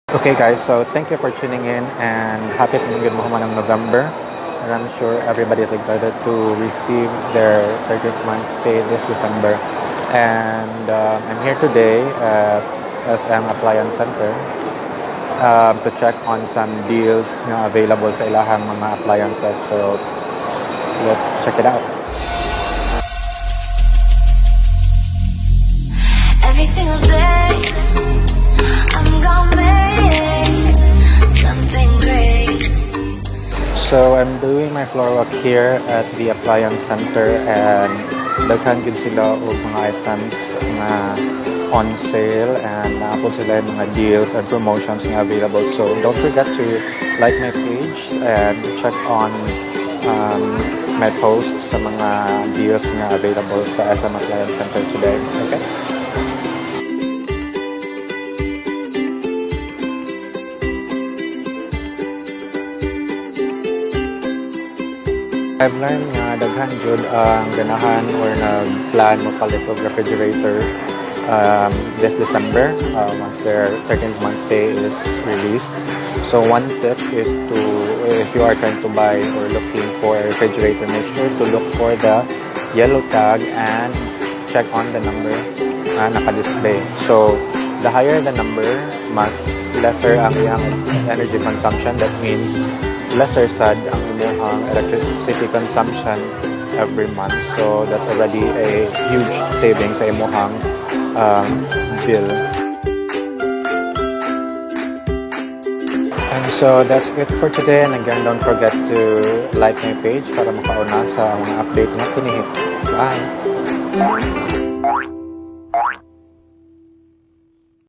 Okay guys, so thank you for tuning in and happy Tingin mo ng November. And I'm sure everybody is excited to receive their 30th month pay this December. And I'm here today at SM Appliance Center to check on some deals na available sa ilahang mga appliances. So let's check it out. Every single day, I'm gonna make something great. So I'm doing my floor walk here at the Appliance Center and daghan gid sila og mga items na on sale and naapod sila yung mga deals and promotions na available. So don't forget to like my page and check on my posts sa mga deals na available sa SM Appliance Center today. Okay? I've learned nga daghan jud ang ganahan or nagplan mo palit og refrigerator this December once their 13th month pay is released. So one tip is to, if you are trying to buy or looking for a refrigerator, make sure to look for the yellow tag and check on the number na naka-display. So the higher the number, mas lesser ang iyang energy consumption. That means lesser sad ang imuhang electricity consumption every month. So that's already a huge savings sa imuhang bill. And so that's it for today. And again, don't forget to like my page para makauna sa mga update na tinihik. Bye!